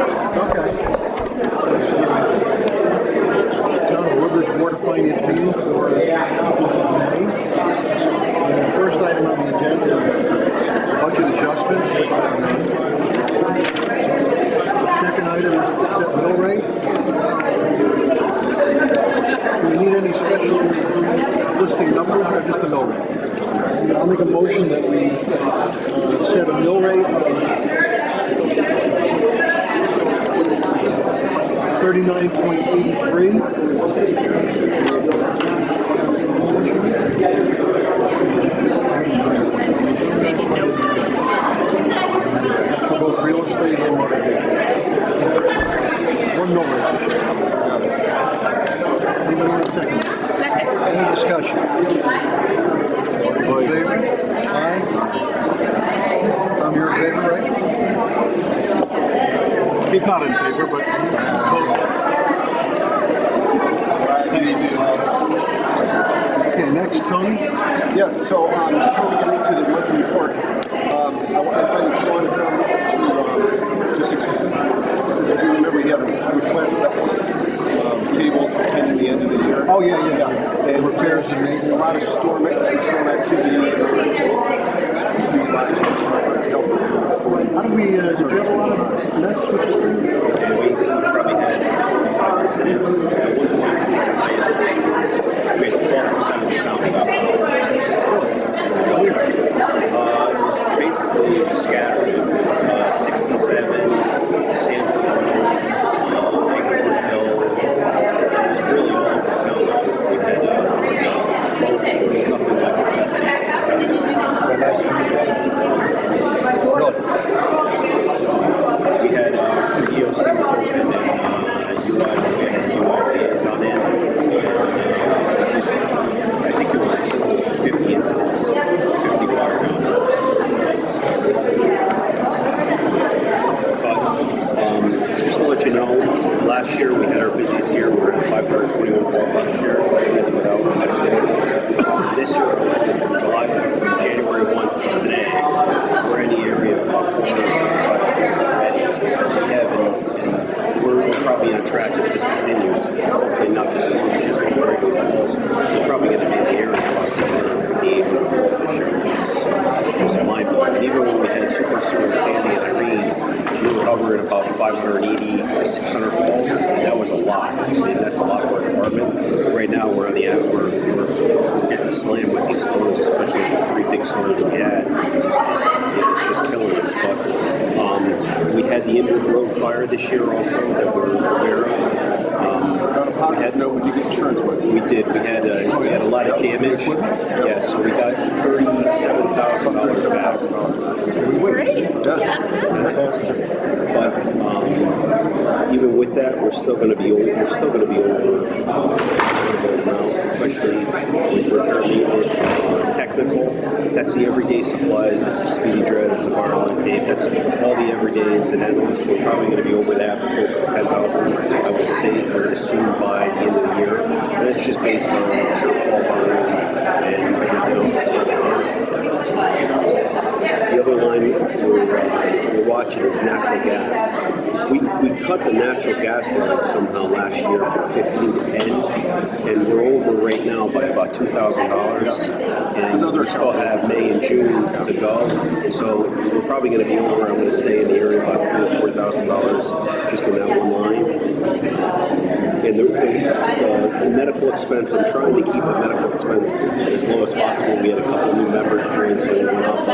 Okay. Town of Woodbridge Board of Finance meeting for May. And the first item on the agenda is budget adjustments, which are made. The second item is to set mill rate. Do we need any special listing numbers or just a mill rate? I'll make a motion that we set a mill rate of 39.83. That's for both real estate and motor vehicles. One mill rate. Anybody want a second? Second. Any discussion? All in favor? Aye. Tom, you're in favor, right? He's not in favor, but Okay, next, Tony. Yeah, so before we get into the monthly report, I invited Sean down to just explain, because if you remember, he had a request that was tabled pending the end of the year. Oh, yeah. And Repairs and maintenance. a lot of storm activity these last year. How did we, did you have a lot of mess with this thing? We probably had 5 incidents. At one point, I think the highest rate was we had 12% of the county up. So it was basically scattered. It was 67, Sanford Road, Anchorwood Hill. It was really all over the county. We had there was nothing like we had EOC was open and UI is on in. I think there were 50 incidents, 50 water downpours. But just to let you know, last year we had our busiest year. We were at 521 calls last year. That's without any storms. This year, from July from January 1 to today, we're in the area of about 435 already. We're probably on track if this continues. Hopefully not the storms, just with regular calls. We're probably going to be in the area of about 758 calls this year, which is just mind-blowing. And even when we had Superstorm Sandy and Irene, we were hovering about 580 to 600 calls. That was a lot. I mean, that's a lot for our department. Right now, we're on the end. We're getting slammed with these storms, especially the 3 big storms we had. It's just killing us. But we had the Inwood Road fire this year also that we're aware of. We had no, would you get insurance with? We did. We had a lot of damage. Yeah, so we got $37,000 back. Great. Fantastic. But even with that, we're still going to be over. We're still going to be over especially with repair maintenance, technical. That's the everyday supplies. It's the speedy dread. It's the fire line tape. That's all the everyday incidentals. We're probably going to be over that, close to 10,000. I would say or assume by the end of the year. And it's just based on shortfall volume and everything else that's going on. The other line we're watching is natural gas. We cut the natural gas line somehow last year from 15 to 10, and we're over right now by about $2,000. And we still have May and June to go, so we're probably going to be over, I'm going to say, in the area of about $3,000 or $4,000 just in that one line. And the medical expense, I'm trying to keep the medical expense as low as possible. We had a couple new members join, so it went up. The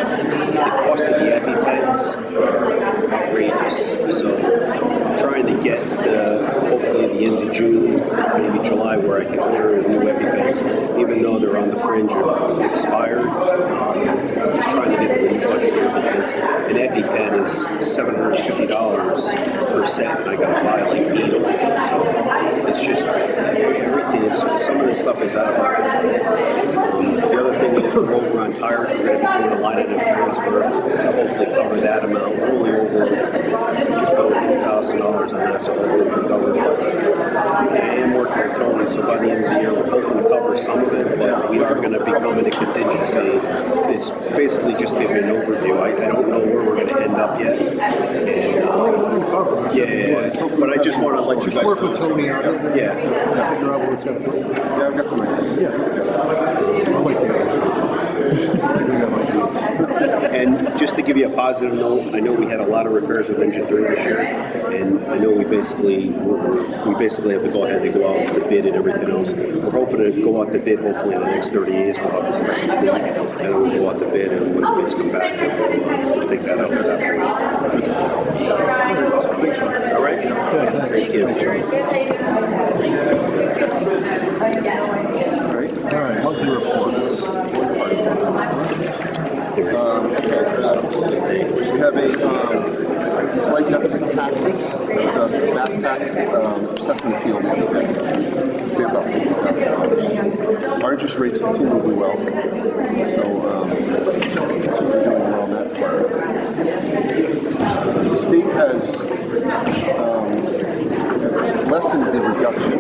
cost of the EpiPens are outrageous. So I'm trying to get hopefully the end of June, maybe July, where I can order new EpiPens, even though they're on the fringe of expired. I'm just trying to get to the new budget here because an EpiPen is $750 per set, and I got to buy like 8 of them. So it's just everything. Some of this stuff is out of our control. The other thing is we're over on tires. We're going to be doing a line item transfer to hopefully cover that amount. We're only over just over $2,000 on that, so hopefully we'll cover it. I am working with Tony, so by the end of the year, we're hoping to cover some of it, but we are going to become in a contingency. It's basically just giving an overview. I don't know where we're going to end up yet. And cover. Yeah, but I just want to let you guys Work with know. Tony on it. Yeah. Figure out where it's gonna go. Yeah, I've got some ideas. Yeah. I like that. And just to give you a positive note, I know we had a lot of repairs of engine 3 this year, and I know we basically have to go ahead and go out to bid and everything else. We're hoping to go out to bid hopefully in the next 30 days. We'll have the spec complete, and then we'll go out to bid, and when the bids come back, we'll take that out at that point. All right? Yeah, thanks. Thank you. All right, monthly reports. We have a slight deficit in taxes. There's a back tax assessment appeal. Pay about $50,000. Our interest rates continue to do well, so we're doing well on that part. The state has lessened the reduction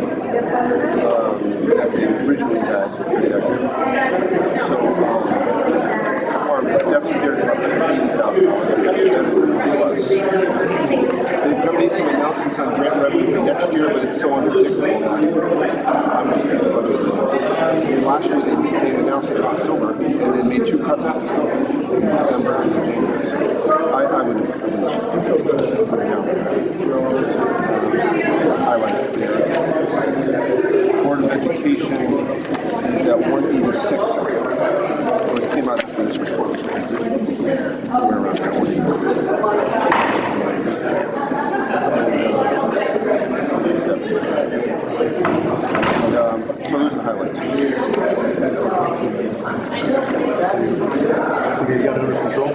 that they originally had. So our deficit there is about $80,000, which is better than it was. They've made some announcements on grant revenue for next year, but it's so unpredictable that I'm just going to budget it. Last year they announced it in October, and then made 2 cuts after that, in December and in January. So I wouldn't put it down. Highlights there. Board of Education is at 186, I think. This came out after this report was completed. Somewhere around 187. So those are the highlights. Okay, you got it under control?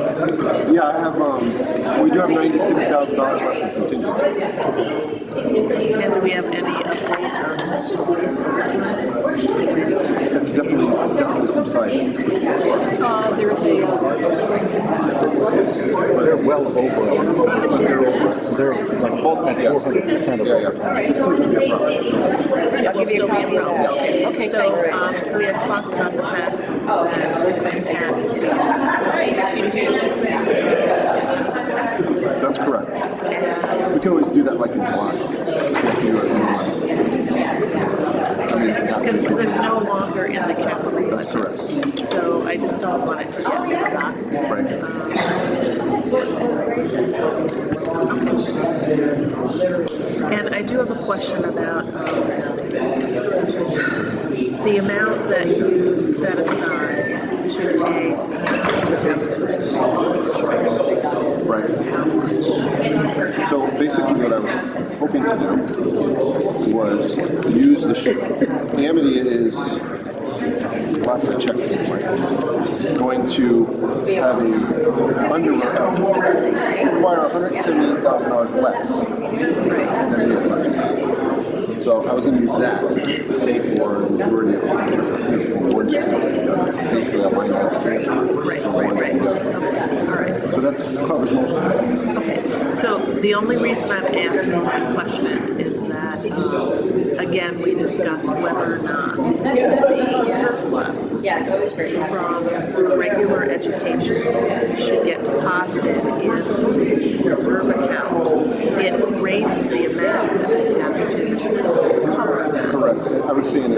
Yeah, I have, we do have $96,000 left in contingency. And do we have any update on this overtime? It's definitely subsiding. There is They're well over. They're like both at 400% of overtime. it will still be a problem. Okay, so we have talked about the fact that this impacts the resurfacing tennis courts. That's correct. And We can always do that like in July. If you because it's no longer in the capital That's budget. correct. So I just don't want it to get forgotten. Right. Okay. And I do have a question about the amount that you set aside to pay the deficit. Right. Is how much? So basically what I was hoping to do was use the Amity is, last I checked this morning, going to have require $178,000 less than the budget. So I was going to use that to pay for the majority of the Ward Street. It's basically a line item transfer. Right. Okay. All right. So that covers most of it. Okay, so the only reason I'm asking that question is that, again, we discussed whether or not the surplus from regular education should get deposited in the reserve account. It raises the amount that we have to cover that. Correct. I would say in a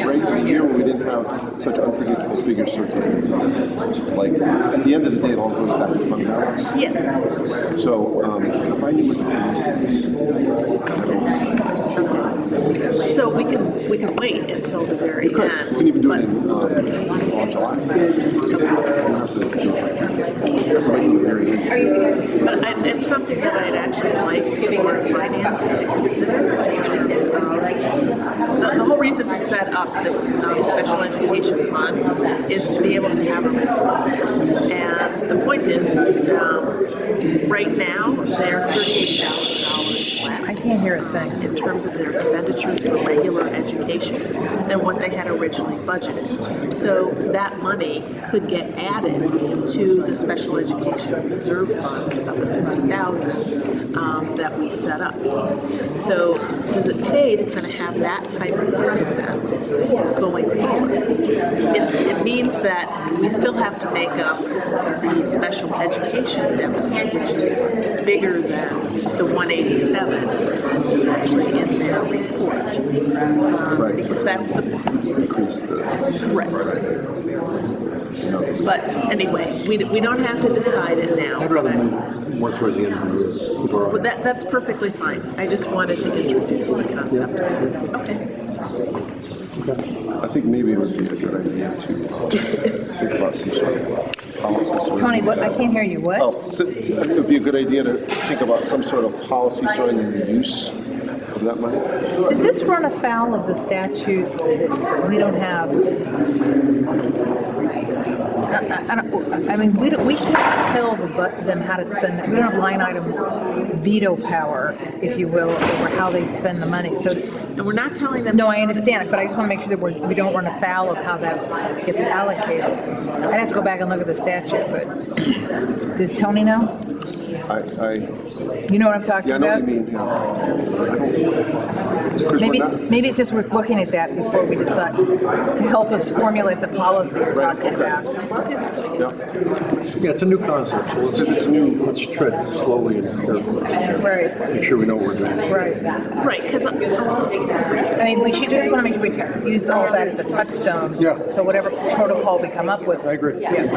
regular year when we didn't have such unpredictable figures circulating, like at the end of the day, it all goes back to fund balance. Yes. So if I knew what the Okay. So we can wait until the very we could. end. We can even do but- it in July. We don't have to do it right in the very end. But it's something that I'd actually like the Board of Finance to consider in terms of the whole reason to set up this special education fund is to be able to have a reserve. And the point is, right now they're $38,000 less. I can't hear a thing. In terms of their expenditures for regular education than what they had originally budgeted. So that money could get added to the special education reserve fund of the $50,000 that we set up. So does it pay to kind of have that type of precedent going forward? If it means that we still have to make up the special education deficit, which is bigger than the 187 that was actually in their report. Right. Because that's the Increase the. right. But anyway, we don't have to decide it now. I'd rather move more towards the end of the year. But that's perfectly fine. I just wanted to introduce the concept. Okay. I think maybe it would be a good idea to think about some sort of policy. Tony, what? I can't hear you. What? Oh, so it would be a good idea to think about some sort of policy surrounding the use of that money. Does this run afoul of the statute that we don't have? I mean, we can't tell them how to spend. We don't have line item veto power, if you will, over how they spend the money. So, And we're not telling them. no, I understand it, but I just want to make sure that we don't run afoul of how that gets allocated. I'd have to go back and look at the statute, but does Tony know? You know what I'm talking Yeah, I know about? what you mean. Yeah. Maybe it's just worth looking at that before we decide to help us formulate the policy we're talking about. Yeah, it's a new concept, so let's tread slowly and carefully. Right. Make sure we know what we're doing. Right. Right, because I mean, we should just want to make sure we use all of that as a touchstone. Yeah. So whatever protocol we come up with. I agree. and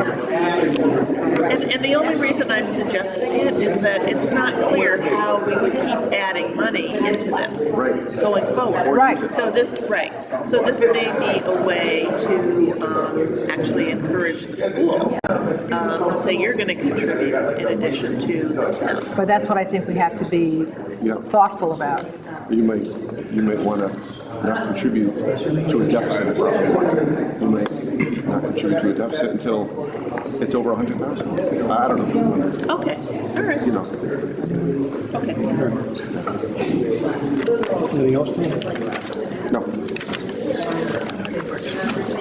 the only reason I'm suggesting it is that it's not clear how we would keep adding money into this going forward. Right. So this may be a way to actually encourage the school to say you're going to contribute in addition to the town. But that's what I think we have to be thoughtful about. You might want to not contribute to a deficit. You might not contribute to a deficit until it's over 100,000. I don't know. Okay. All right. You know. Okay. Anything else, Tom? No.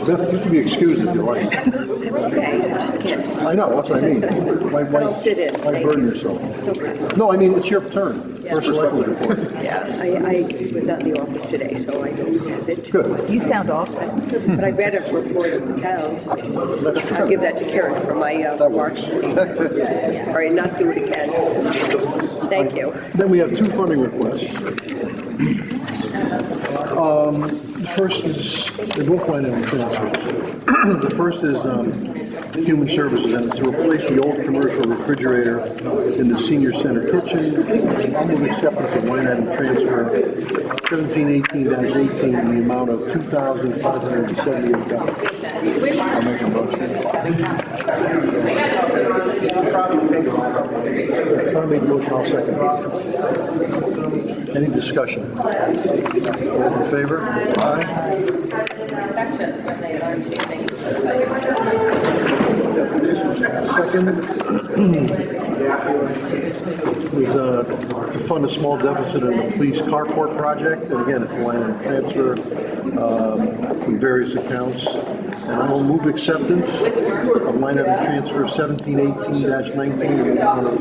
Beth, you can be excused if you like. Okay, I just can't. I know, that's what I mean. I'll sit in. Why burden yourself? It's okay. No, I mean, it's your turn. Yeah. First selectmen's report. Yeah, I was at the office today, so I don't have it. Good. You sound awful. But I read a report of the town, so I'll give that to Karen for my remarks this evening. Sorry, not do it again. Thank you. Then we have two funding requests. The first is, they're both line item transfers. The first is Human Services, and it's to replace the old commercial refrigerator in the senior center kitchen. I'll move acceptance of line item transfer 1718-18 in the amount of $2,578. I'll make a motion. Tom made the motion, I'll second it. Any discussion? All in favor? Aye. Second is to fund a small deficit in the police carport project, and again, it's a line item transfer from various accounts. And I will move acceptance of line item transfer 1718-19 in the amount of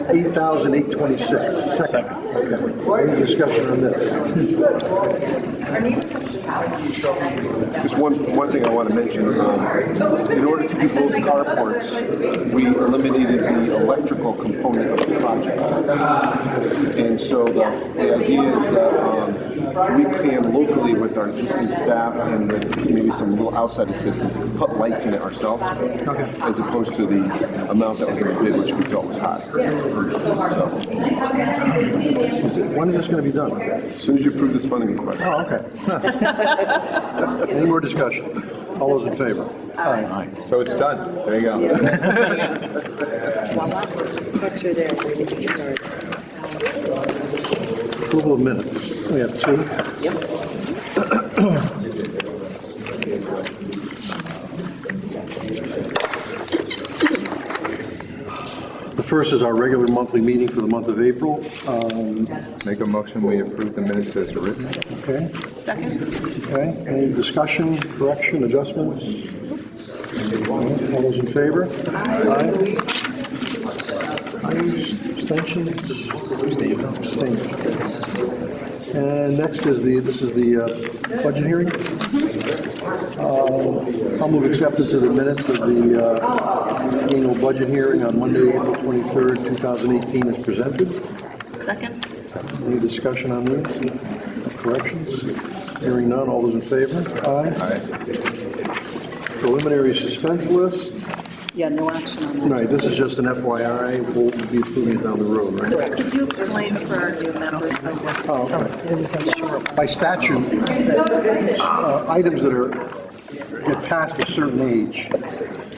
$8,826. Second. Okay. Any discussion on this? Just one thing I want to mention. In order to do both carports, we eliminated the electrical component of the project. And so the idea is that we can locally, with our existing staff and with maybe some little outside assistance, put lights in it ourselves, as opposed to the amount that was in the bid, which we felt was high. So, When is this going to be done? as soon as you approve this funding request. Oh, okay. Any more discussion? All those in favor? Aye. So it's done. There you go. Bucks are there, ready to start. Approval of minutes. We have two. The first is our regular monthly meeting for the month of April. Make a motion, we approve the minutes as written. Okay, Second? okay. Any discussion, correction, adjustments? All those in favor? Aye. Abstentions? Abstain. And next is this is the budget hearing? I'll move acceptance of the minutes of the annual budget hearing on Monday, April 23rd, 2018 as presented. Second? Any discussion on these? Corrections? Hearing none, all those in favor? Aye. Aye. Preliminary suspense list. Yeah, no action on that. Right, this is just an FYI, we'll be approving it down the road, right? Could you explain for our new members? Oh, okay. By statute, items that get past a certain age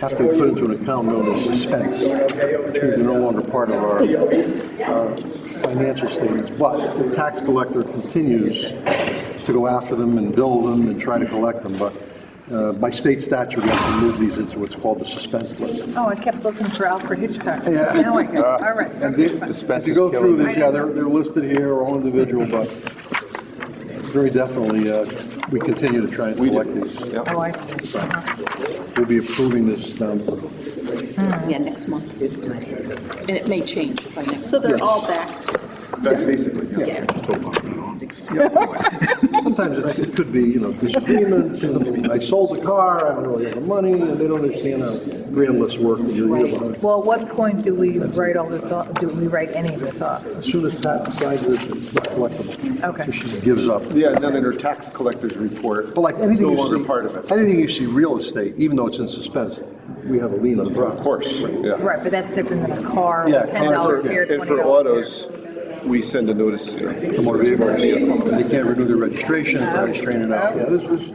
have to be put into an account known as suspense, which means they're no longer part of our financial statements. But the tax collector continues to go after them and bill them and try to collect them. But by state statute, we have to move these into what's called the suspense list. Oh, I kept looking for Alfred Hitchcock. Yeah. Now I go. All right. And if you go through these, yeah, they're listed here, all individual, but very definitely, we continue to try and collect these. Oh, I see. We'll be approving this down. Yeah, next month. And it may change by next. So they're all back. Basically, yeah. Sometimes it could be, disagreements, I sold the car, I don't really have the money, and they don't understand how grand lists work. Well, at what point do we write all this off? Do we write any of this off? As soon as Pat decides it's not collectible. Okay. She just gives up. Yeah, and then in her tax collector's report, But like it's anything no you longer see, part of it. anything you see real estate, even though it's in suspense, we have a lien on the property. Of course, yeah. Right, but that's different than a car, Yeah, $10 here, $20 And for autos, we send a notice. The motor vehicles, they can't renew their registration until they straighten it out. Yeah, this was,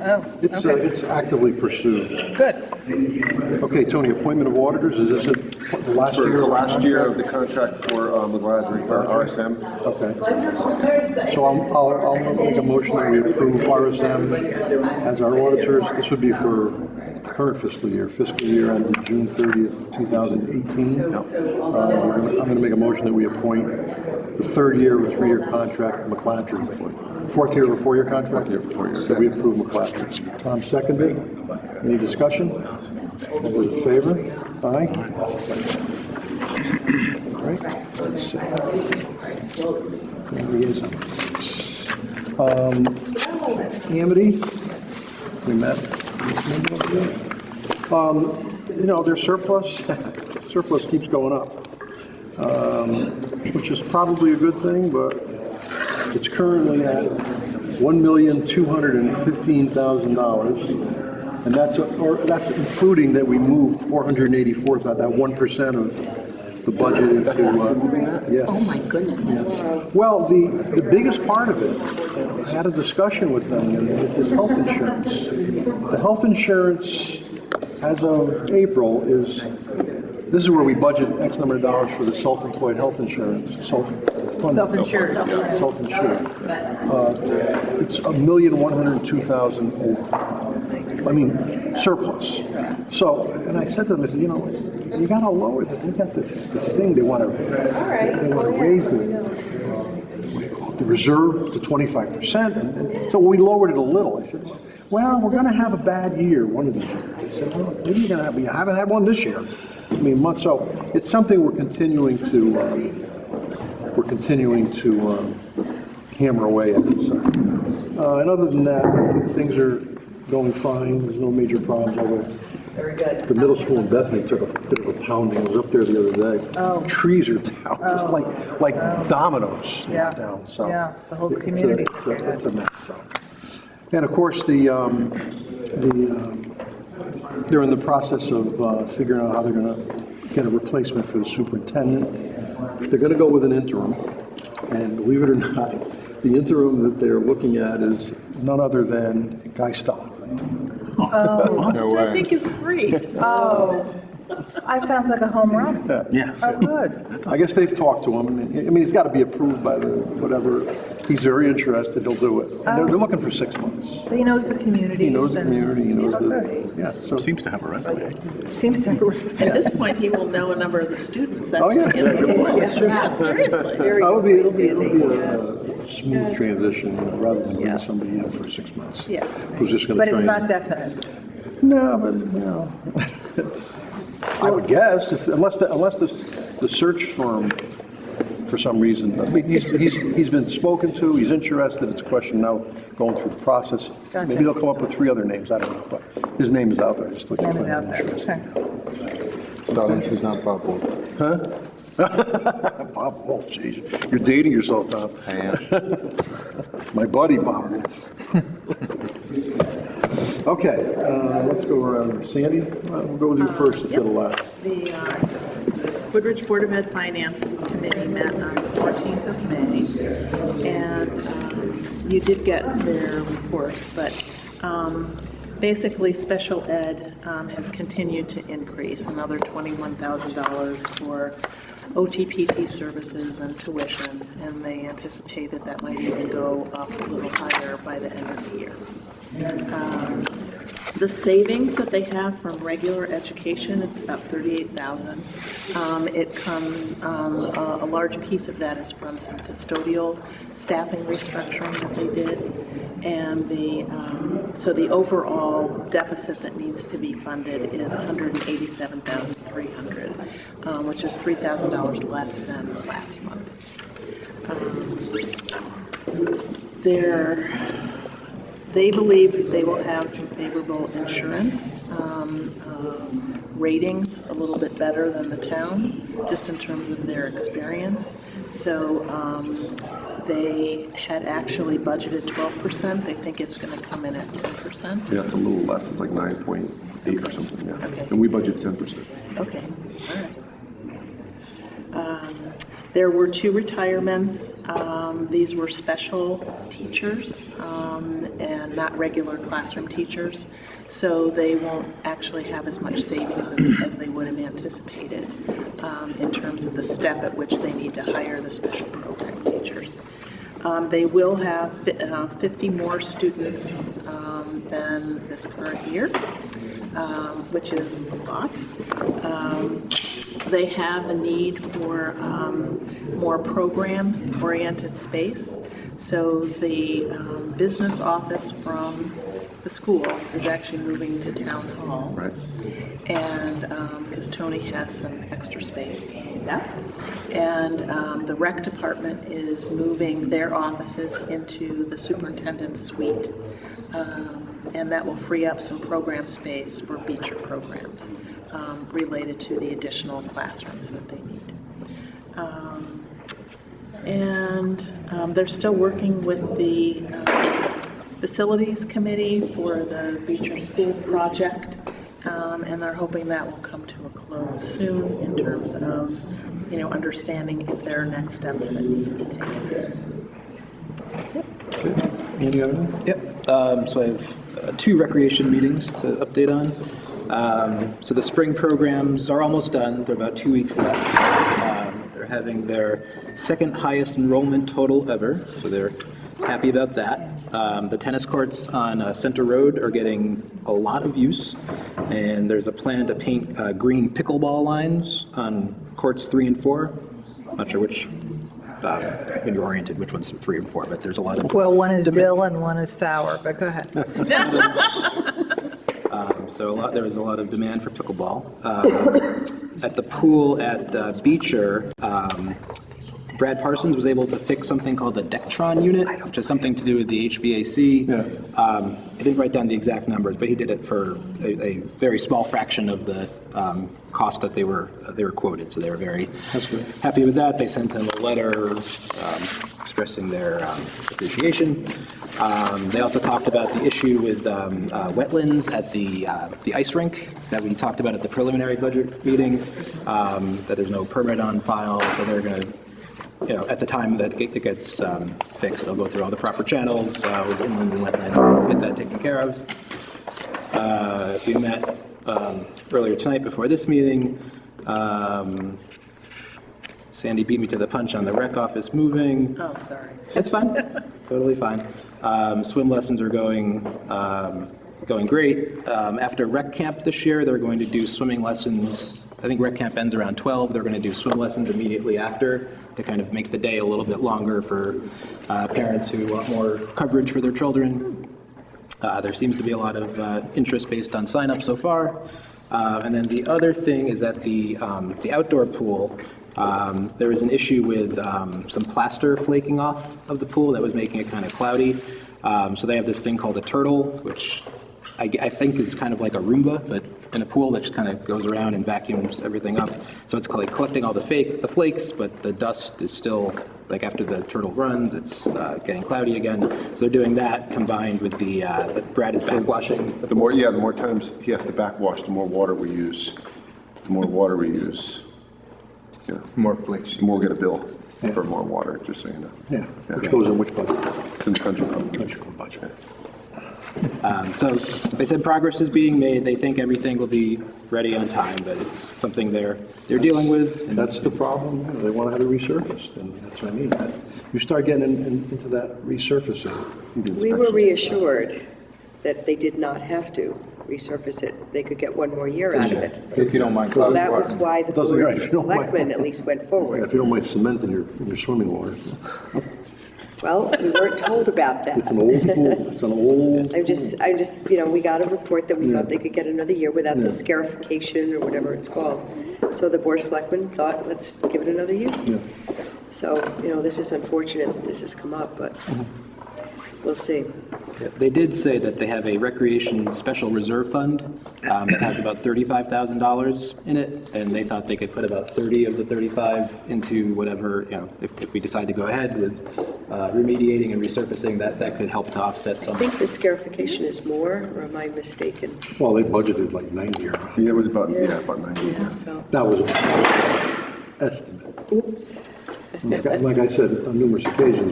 it's actively pursued. Good. Okay, Tony, appointment of auditors, is this the last For year? the last year of the contract for McGladrey, or RSM. Okay. So I'll make a motion that we approve RSM as our auditors. This would be for current fiscal year ended June 30th, 2018. I'm going to make a motion that we appoint the third year of a 3-year contract, McGladrey. Fourth year of a 4-year contract? Fourth year of a 4-year. So we approve McGladrey. Tom seconded. Any discussion? All those in favor? Aye. All right. Let's see. Liaison. Amity, we met. Their surplus keeps going up, which is probably a good thing, but it's currently at $1,215,000, and that's including that we moved 484,000, that 1% of the budget into. Yeah. Oh, my goodness. Well, the biggest part of it, I had a discussion with them, is this health insurance. The health insurance, as of April, this is where we budget X number of dollars for the self-employed health insurance, self-insured. It's $1,102,000 over. I mean, surplus. So, and I said to them, I said, you got to lower that. They got this thing. They want to raise the reserve to 25%. And so we lowered it a little. I said, well, we're going to have a bad year one of these years. They said, well, maybe you're going to have. We haven't had one this year. So it's something we're continuing to hammer away at. So, and other than that, I think things are going fine. There's no major problems. Although the middle school in Bethany took a bit of a pounding. I was up there the other day. Oh. Trees are down, just like dominoes down. So yeah, the whole community. It's a mess. So. And of course, they're in the process of figuring out how they're going to get a replacement for the superintendent. They're going to go with an interim, and believe it or not, the interim that they're looking at is none other than Guy Stoll. No Which I way. think is great. Oh, that sounds like a home run. Yeah. Oh, good. I guess they've talked to him. I mean, he's got to be approved by whatever. He's very interested. He'll do it. And they're looking for 6 months. So he knows the community. He knows the community. He knows So Seems to have a resume. Seems to have a resume. At this point, he will know a number of the students. Oh, yeah. actually, in the school. That's true. Yeah, seriously. it'll be a smooth transition, rather than bringing somebody in for 6 months. Yeah. Who's just going to But try it's not and. definite. No, but it's. I would guess unless the search firm for some reason, I mean, he's been spoken to, he's interested, it's a question now going through the process. Gotcha. Maybe they'll come up with 3 other names, I don't know, but his name is out there, just looking Name for is out there. interest. Okay. Darling, she's not Bob Wolf. Bob Wolf, jeez, you're dating yourself, Tom. I am. My buddy Bob Wolf. Okay, let's go around. Sandy, we'll go with you first instead of last. The Woodridge Board of Ed Finance Committee met on the 14th of May, and you did get their reports, but basically special ed has continued to increase, another $21,000 for OTPT services and tuition, and they anticipate that that might even go up a little higher by the end of the year. The savings that they have from regular education, it's about $38,000. It comes, a large piece of that is from some custodial staffing restructuring that they did. And so the overall deficit that needs to be funded is $187,300, which is $3,000 less than last month. They believe that they will have some favorable insurance ratings, a little bit better than the town, just in terms of their experience. So they had actually budgeted 12%. They think it's going to come in at 10%. Yeah, it's a little less, it's like 9.8 or something, yeah. Okay. And we budget 10%. Okay, all right. There were 2 retirements. These were special teachers and not regular classroom teachers. So they won't actually have as much savings as they would have anticipated in terms of the step at which they need to hire the special program teachers. They will have 50 more students than this current year, which is a lot. They have a need for more program-oriented space. So the business office from the school is actually moving to town hall. Right. And because Tony has some extra space. Yeah. And the rec department is moving their offices into the superintendent's suite. And that will free up some program space for Beecher programs related to the additional classrooms that they need. They're still working with the facilities committee for the Beecher School project, and they're hoping that will come to a close soon in terms of, understanding if there are next steps that need to be taken. That's it. Any other? Yep. So I have 2 recreation meetings to update on. So the spring programs are almost done. There are about 2 weeks left. They're having their second highest enrollment total ever, so they're happy about that. The tennis courts on Center Road are getting a lot of use, and there's a plan to paint green pickleball lines on courts 3 and 4. Not sure which. When you're oriented, which one's 3 and 4, but there's a lot of... Well, one is dill and one is sour, but go ahead. There was a lot of demand for pickleball. At the pool at Beecher, Brad Parsons was able to fix something called the Dectron unit, which has something to do with the HVAC. Yeah. I didn't write down the exact numbers, but he did it for a very small fraction of the cost that they were quoted. So they were very happy with that. They sent him a letter expressing their appreciation. They also talked about the issue with wetlands at the ice rink that we talked about at the preliminary budget meeting, that there's no permit on file, so they're going to, at the time that it gets fixed, they'll go through all the proper channels with inlands and wetlands and get that taken care of. We met earlier tonight before this meeting. Sandy beat me to the punch on the rec office moving. Oh, sorry. That's fine. Totally fine. Swim lessons are going great. After rec camp this year, they're going to do swimming lessons. I think rec camp ends around 12. They're going to do swim lessons immediately after to kind of make the day a little bit longer for parents who want more coverage for their children. There seems to be a lot of interest based on sign-up so far. And then the other thing is that the outdoor pool There was an issue with some plaster flaking off of the pool that was making it kind of cloudy. So they have this thing called a turtle, which I think is kind of like a Roomba, but in a pool that just kind of goes around and vacuums everything up. So it's like collecting all the flakes, but the dust is still, like after the turtle runs, it's getting cloudy again. So they're doing that combined with the Brad is backwashing. The more times he has to backwash, the more water we use. The more water we use, you know, More flakes. the more we get a bill for more water, just so you know. Yeah, which goes in which budget? It's in the country club. Country club budget. So they said progress is being made. They think everything will be ready on time, but it's something they're dealing with. That's the problem. They want to have it resurfaced, and that's what I mean. You start getting into that resurfacing. We were reassured that they did not have to resurface it. They could get one more year out of it. If you don't mind. So that was why the Doesn't- Board right, of if you don't mind. Selectmen at least went If forward. you don't mind cement in your swimming water. Well, we weren't told about It's that. an old pool. It's an old. I just, we got a report that we thought they could get another year without the scarification or whatever it's called. So the Board of Selectmen thought, let's give it another year. Yeah. So, this is unfortunate that this has come up, but we'll see. They did say that they have a recreation special reserve fund that has about $35,000 in it, and they thought they could put about 30 of the 35 into whatever, if we decide to go ahead with remediating and resurfacing, that could help to offset I some. think the scarification is more, or am I mistaken? Well, they budgeted like 90 or, Yeah, it was about 90. Yeah, so, that was an estimate. oops. Like I said on numerous occasions,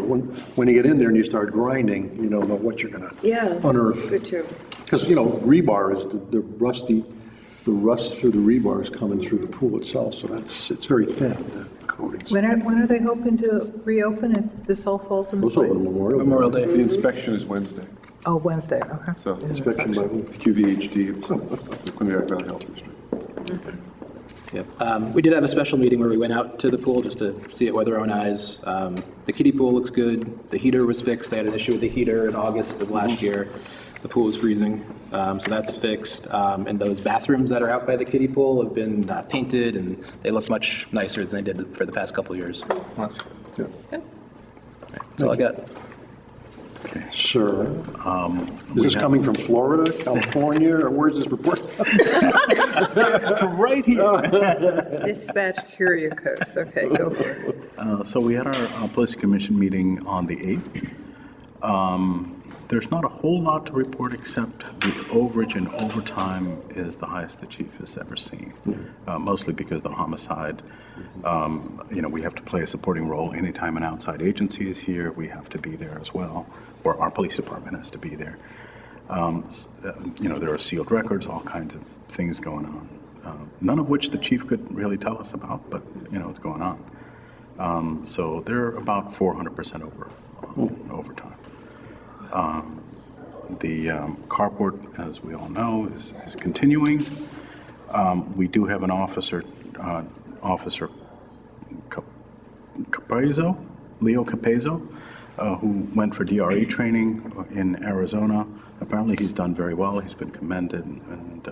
when you get in there and you start grinding, you don't know what you're gonna Yeah, unearth. good too. Because, rebar is the rust through the rebar is coming through the pool itself, so it's very thin, the coatings. When are they hoping to reopen if this all falls into Those open place? Memorial Day. The inspection is Wednesday, Oh, Wednesday, okay. so Inspection by who? QVHD, it's the Quinnipiac Valley Health District. Yep. We did have a special meeting where we went out to the pool just to see it with our own eyes. The kiddie pool looks good. The heater was fixed. They had an issue with the heater in August of last year. The pool was freezing, so that's fixed. And those bathrooms that are out by the kiddie pool have been painted, and they look much nicer than they did for the past couple of years. Yeah. That's all I got. Sir, is this coming from Florida, California, or where's this report? From right here. Dispatch Curiacos, okay, go for it. So we had our police commission meeting on the 8th. There's not a whole lot to report except the overage and overtime is the highest the chief has ever seen, mostly because the homicide, we have to play a supporting role. Anytime an outside agency is here, we have to be there as well, or our police department has to be there. There are sealed records, all kinds of things going on, none of which the chief could really tell us about, but, it's going on. So they're about 400% over overtime. The carport, as we all know, is continuing. We do have an officer, Capezzo, Leo Capezzo, who went for DRE training in Arizona. Apparently he's done very well. He's been commended, and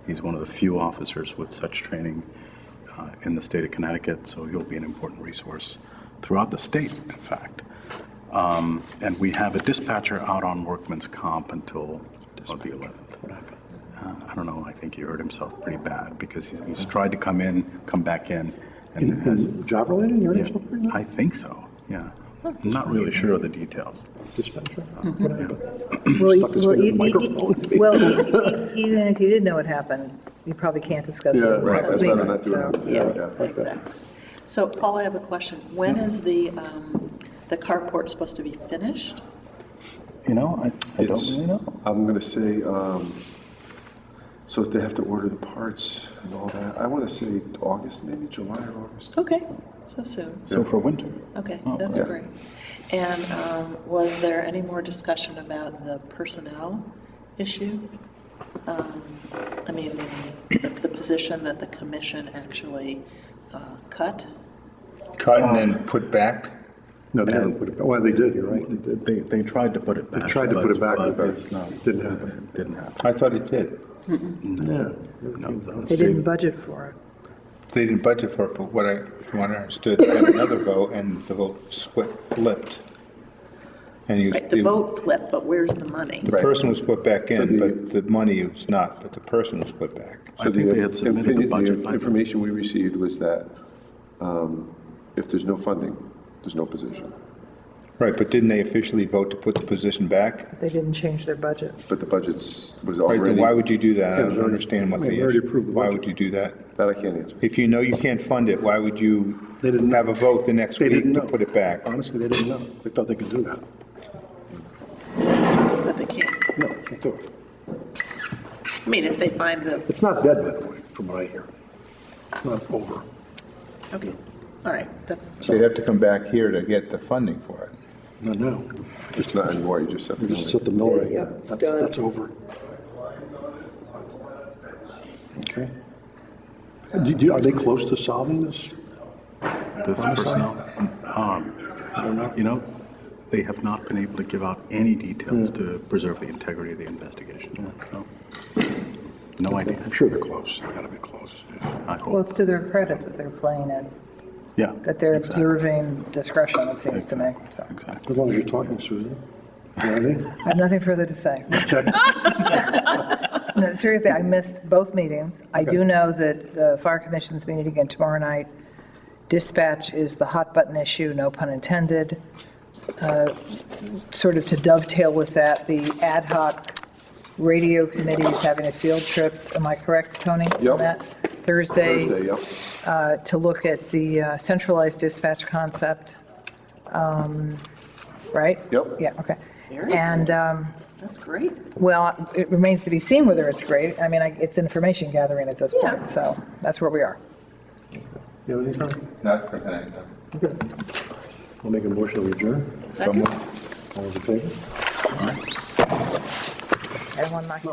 he's one of the few officers with such training in the state of Connecticut, so he'll be an important resource throughout the state, in fact. And we have a dispatcher out on workman's comp until the 11th. I don't know, I think he hurt himself pretty bad because he's tried to come back in. And has, Job related, you already yeah, I think so, yeah. I'm not really sure of the details. Dispatcher? Well, Stuck his finger in the microphone. well, even if you did know what happened, you probably can't discuss it. Right, that's with better me, not doing so- it. Exactly. So, Paul, I have a question. When is the carport supposed to be finished? I don't really know. I'm gonna say, so they have to order the parts and all that. I wanna say August, maybe July or August. Okay, so soon. So for winter. Okay, Oh, that's yeah. great. And was there any more discussion about the personnel issue? The position that the commission actually cut? Cut and then put back. No, they didn't put it back. Well, they did, you're right, they did. They tried to put it back. They tried to put it back, but it's not. it didn't happen. It didn't happen. I thought it did. Yeah. No, They didn't budget for it. They didn't budget for it, but what I from what I understood, had another vote, and the vote flipped. And you, Right, the vote flipped, but where's the money? the person was put back in, but the money was not, but the person was put back. I think they had submitted the budget. The information we received was that if there's no funding, there's no position. Right, but didn't they officially vote to put the position back? They didn't change their budget. But the budget's was Right, already. then why would you do that? I don't understand what We already approved the why budget. would you do that? That I can't answer. If you know you can't fund it, why would you They didn't know. have a vote the next They week didn't to know. put it back? Honestly, they didn't know. They thought they could do that. But they can't. No, can't do it. I mean, if they find the, It's not dead, by the way, from what I hear. It's not over. okay, all right, that's, So you'd have to come back here to get the funding for it. Not now. It's not anymore, you just set the We just mill set the mill rate. Yeah, it's That's- done. That's over. Okay. Are they close to solving this? This personnel, I don't know. you know, they have not been able to give out any details to preserve the integrity of the investigation. So, no idea. I'm sure they're close. They gotta be close. I Well, hope. it's to their credit that they're playing it, Yeah. that they're exactly. observing discretion, it seems to me, so. Exactly. As long as you're talking, Susan. You know what I mean? I have nothing further to say. No, seriously, I missed both meetings. I do know that the fire commission's meeting again tomorrow night. Dispatch is the hot button issue, no pun intended. Sort of to dovetail with that, the ad hoc radio committee is having a field trip, am I correct, Tony? on Yep. that? Thursday, Thursday, yep. to look at the centralized dispatch concept. Right? Yep. Yeah, okay. Very And, that's great. well, it remains to be seen whether it's great. I mean, it's information gathering at this Yeah. point, so that's where we are. You have anything, Tom? Not presenting them. Okay. I'll make a motion to adjourn. Second? All those in favor? Everyone, Mike?